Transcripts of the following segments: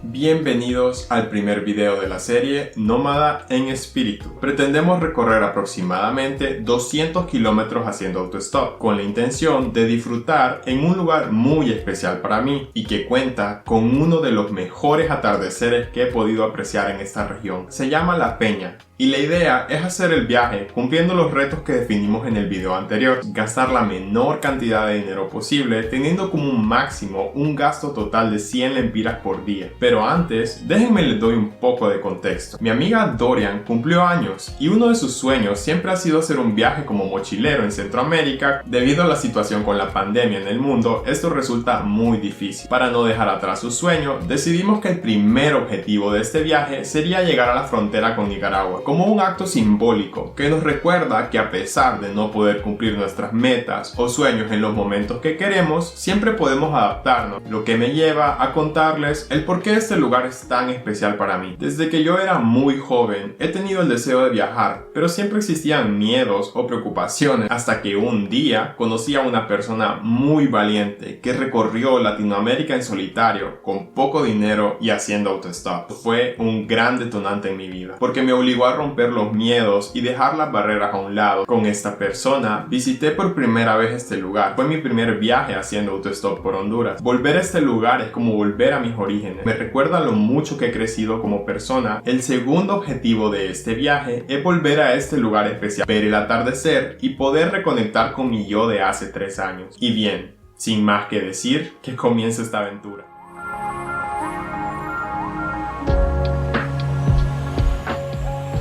Bienvenidos al primer video de la serie Nómada en Espíritu. Pretendemos recorrer aproximadamente 200 kilómetros haciendo autostop, con la intención de disfrutar en un lugar muy especial para mí y que cuenta con uno de los mejores atardeceres que he podido apreciar en esta región. Se llama La Peña. Y la idea es hacer el viaje cumpliendo los retos que definimos en el video anterior, gastar la menor cantidad de dinero posible, teniendo como un máximo un gasto total de 100 lempiras por día. Pero antes, déjenme les doy un poco de contexto. Mi amiga Dorian cumplió años y uno de sus sueños siempre ha sido hacer un viaje como mochilero en Centroamérica. Debido a la situación con la pandemia en el mundo, esto resulta muy difícil. Para no dejar atrás su sueño, decidimos que el primer objetivo de este viaje sería llegar a la frontera con Nicaragua, como un acto simbólico que nos recuerda que a pesar de no poder cumplir nuestras metas o sueños en los momentos que queremos, siempre podemos adaptarnos, lo que me lleva a contarles el por qué este lugar es tan especial para mí. Desde que yo era muy joven, he tenido el deseo de viajar, pero siempre existían miedos o preocupaciones, hasta que un día conocí a una persona muy valiente que recorrió Latinoamérica en solitario, con poco dinero y haciendo autostop. Fue un gran detonante en mi vida, porque me obligó a romper los miedos y dejar las barreras a un lado. Con esta persona visité por primera vez este lugar. Fue mi primer viaje haciendo autostop por Honduras. Volver a este lugar es como volver a mis orígenes. Me recuerda lo mucho que he crecido como persona. El segundo objetivo de este viaje es volver a este lugar especial, ver el atardecer y poder reconectar con mi yo de hace 3 años. Y bien, sin más que decir, que comience esta aventura.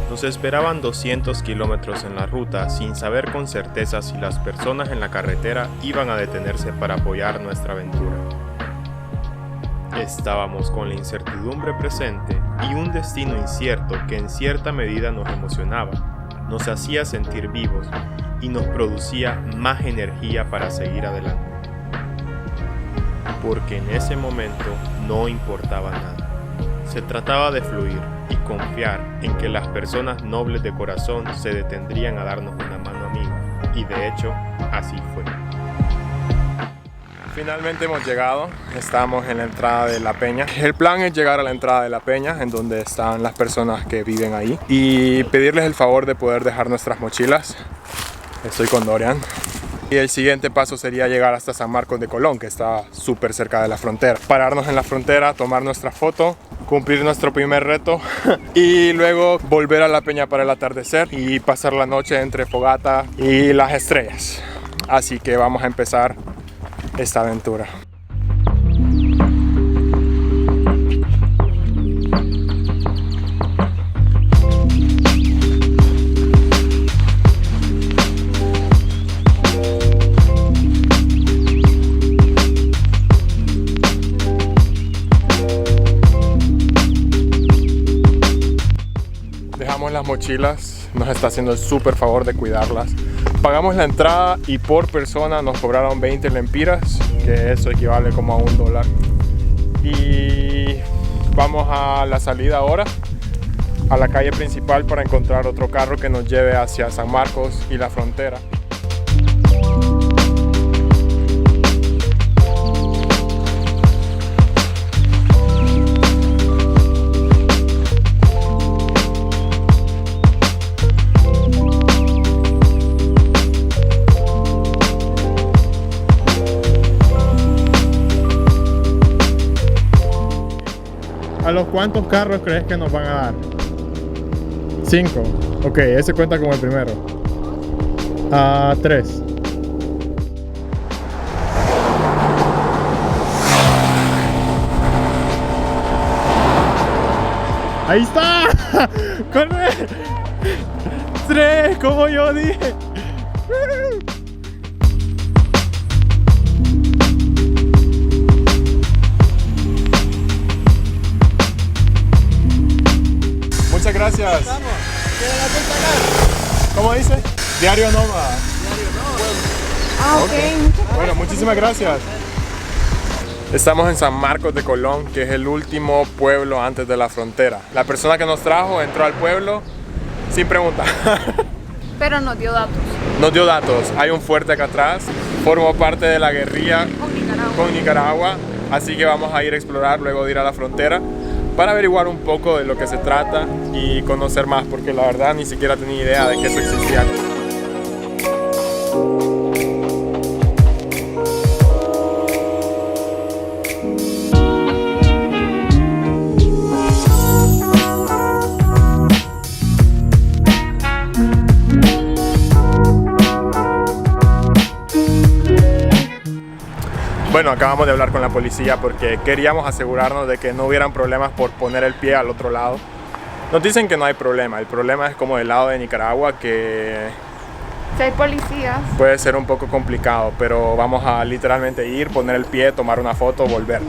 Nos esperaban 200 kilómetros en la ruta sin saber con certeza si las personas en la carretera iban a detenerse para apoyar nuestra aventura. Estábamos con la incertidumbre presente y un destino incierto que en cierta medida nos emocionaba, nos hacía sentir vivos y nos producía más energía para seguir adelante. Porque en ese momento no importaba nada. Se trataba de fluir y confiar en que las personas nobles de corazón se detendrían a darnos una mano amiga, y de hecho, así fue. Finalmente hemos llegado, estamos en la entrada de La Peña. El plan es llegar a la entrada de La Peña, en donde están las personas que viven ahí, y pedirles el favor de poder dejar nuestras mochilas. Estoy con Dorian. Y el siguiente paso sería llegar hasta San Marcos de Colón, que está súper cerca de la frontera. Pararnos en la frontera, tomar nuestra foto, cumplir nuestro primer reto y luego volver a La Peña para el atardecer y pasar la noche entre fogata y las estrellas. Así que vamos a empezar esta aventura. Las mochilas, nos está haciendo el súper favor de cuidarlas. Pagamos la entrada y por persona nos cobraron 20 lempiras, que eso equivale como a $1. Y vamos a la salida ahora, a la calle principal, para encontrar otro carro que nos lleve hacia San Marcos y la frontera. ¿A los cuántos carros crees que nos van a dar? 5. Ok, ese cuenta como el primero. 3. ¡Ahí está! ¡Corre! 3, como yo dije. Muchas gracias. ¿Cómo dice? Diario Nómada. Ok, muchas Bueno, muchísimas gracias. Estamos en San Marcos de Colón, que es el último pueblo antes de la frontera. La persona que nos trajo entró al pueblo sin preguntar. Pero nos dio datos. Nos dio datos. Hay un fuerte acá atrás. Formó parte de la guerrilla Con Nicaragua. Así que vamos a ir a explorar luego de ir a la frontera. para averiguar un poco de lo que se trata y conocer más, porque la verdad ni siquiera tenía idea de que eso existía. Bueno, acabamos de hablar con la policía porque queríamos asegurarnos de que no hubieran problemas por poner el pie al otro lado. Nos dicen que no hay problema, el problema es como del lado de Nicaragua, que Si hay policías. puede ser un poco complicado, pero vamos a literalmente ir, poner el pie, tomar una foto, volver.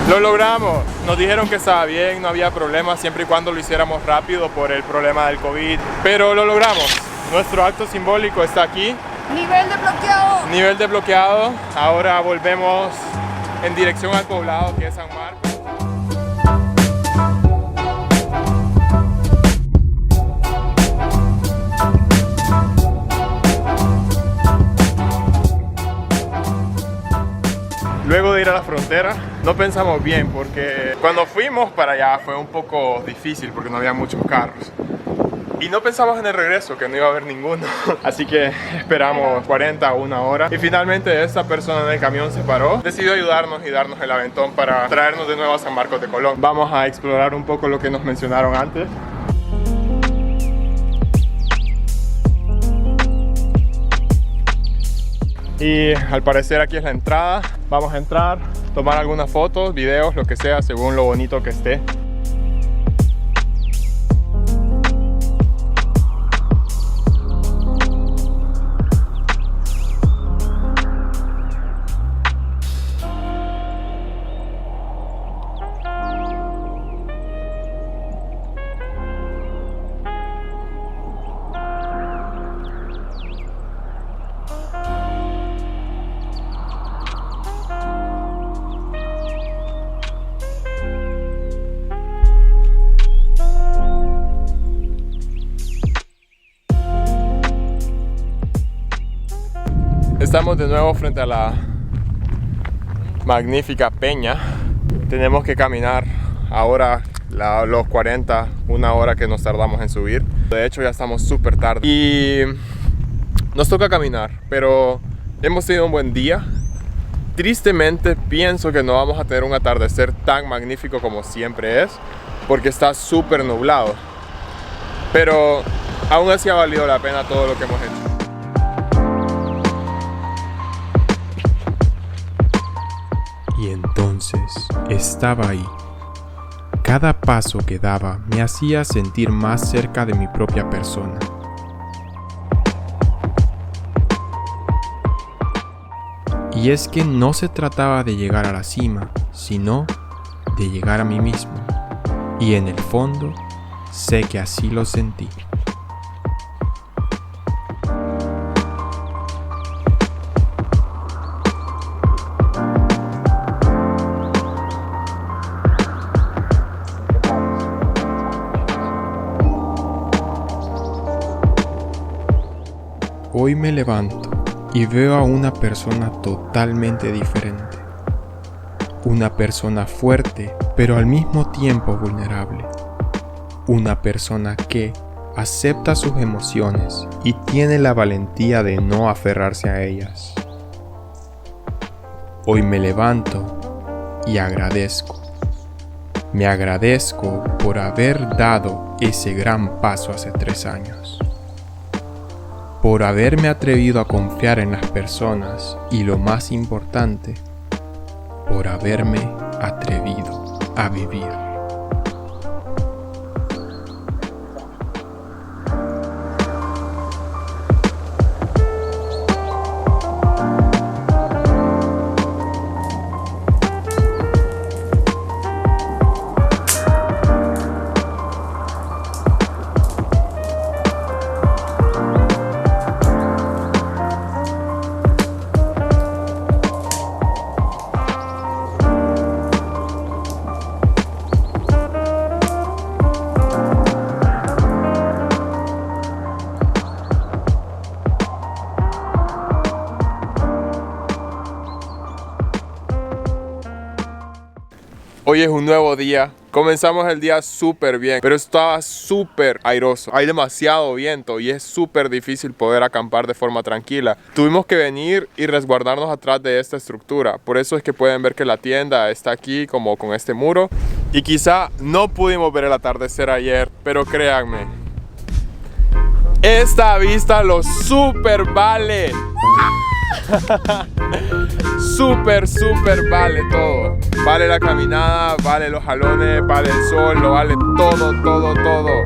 Lo logramos, nos dijeron que estaba bien, no había problema siempre y cuando lo hiciéramos rápido por el problema del COVID, pero lo logramos. Nuestro acto simbólico está aquí. Nivel de bloqueado. Nivel de bloqueado. Ahora volvemos en dirección al poblado que es San Marcos. Luego de ir a la frontera, no pensamos bien porque cuando fuimos para allá fue un poco difícil porque no había muchos carros. Y no pensamos en el regreso, que no iba a haber ninguno. Así que esperamos 40 o una hora. Y finalmente esta persona en el camión se paró. Decidió ayudarnos y darnos el aventón para traernos de nuevo a San Marcos de Colón. Vamos a explorar un poco lo que nos mencionaron antes. Y al parecer aquí es la entrada. Vamos a entrar, tomar algunas fotos, videos, lo que sea, según lo bonito que esté. Estamos de nuevo frente a la magnífica peña. Tenemos que caminar ahora los 40, una hora que nos tardamos en subir. De hecho ya estamos súper tarde y nos toca caminar, pero hemos tenido un buen día. Tristemente pienso que no vamos a tener un atardecer tan magnífico como siempre es, porque está súper nublado. Pero aún así ha valido la pena todo lo que hemos hecho. Y entonces estaba ahí. Cada paso que daba me hacía sentir más cerca de mi propia persona. Y es que no se trataba de llegar a la cima, sino de llegar a mí mismo. Y en el fondo, sé que así lo sentí. Hoy me levanto y veo a una persona totalmente diferente. Una persona fuerte, pero al mismo tiempo vulnerable. Una persona que acepta sus emociones y tiene la valentía de no aferrarse a ellas. Hoy me levanto y agradezco. Me agradezco por haber dado ese gran paso hace 3 años. Por haberme atrevido a confiar en las personas y lo más importante, por haberme atrevido a vivir. Hoy es un nuevo día. Comenzamos el día súper bien, pero estaba súper airoso. Hay demasiado viento y es súper difícil poder acampar de forma tranquila. Tuvimos que venir y resguardarnos atrás de esta estructura. Por eso es que pueden ver que la tienda está aquí como con este muro. Y quizá no pudimos ver el atardecer ayer, pero créanme, esta vista lo súper vale. Súper vale todo. Vale la caminada, vale los jalones, vale el sol, lo vale todo.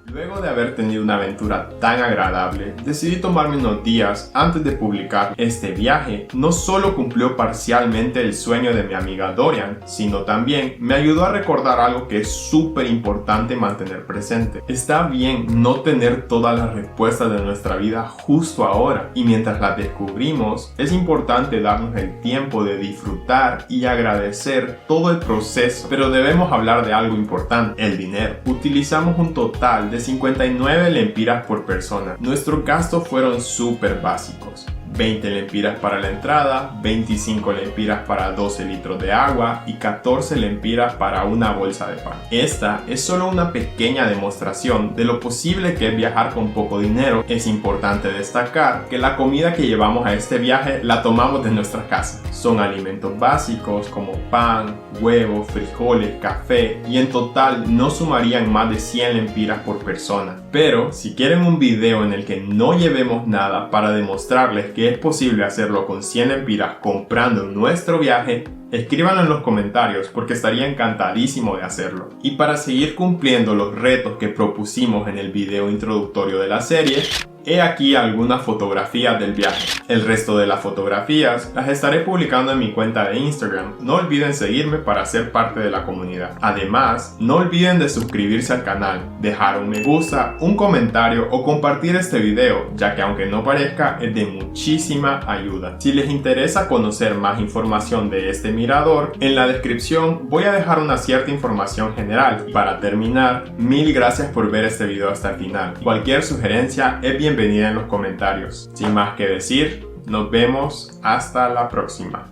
Luego de haber tenido una aventura tan agradable, decidí tomarme unos días antes de publicar. Este viaje no solo cumplió parcialmente el sueño de mi amiga Dorian, sino también me ayudó a recordar algo que es súper importante mantener presente. Está bien no tener todas las respuestas de nuestra vida justo ahora, y mientras las descubrimos, es importante darnos el tiempo de disfrutar y agradecer todo el proceso. Pero debemos hablar de algo importante: el dinero. Utilizamos un total de 59 lempiras por persona. Nuestros gastos fueron súper básicos: 20 lempiras para la entrada, 25 lempiras para 12 litros de agua y 14 lempiras para una bolsa de pan. Esta es solo una pequeña demostración de lo posible que es viajar con poco dinero. Es importante destacar que la comida que llevamos a este viaje la tomamos de nuestra casa. Son alimentos básicos como pan, huevos, frijoles, café, y en total no sumarían más de 100 lempiras por persona. Pero si quieren un video en el que no llevemos nada para demostrarles que es posible hacerlo con 100 lempiras comprando nuestro viaje, escríbanlo en los comentarios porque estaría encantadísimo de hacerlo. Y para seguir cumpliendo los retos que propusimos en el video introductorio de la serie, he aquí algunas fotografías del viaje. El resto de las fotografías las estaré publicando en mi cuenta de Instagram. No olviden seguirme para ser parte de la comunidad. Además, no olviden de suscribirse al canal, dejar un me gusta, un comentario o compartir este video, ya que aunque no parezca, es de muchísima ayuda. Si les interesa conocer más información de este mirador, en la descripción voy a dejar una cierta información general. Y para terminar, mil gracias por ver este video hasta el final. Cualquier sugerencia es bienvenida en los comentarios. Sin más que decir, nos vemos hasta la próxima.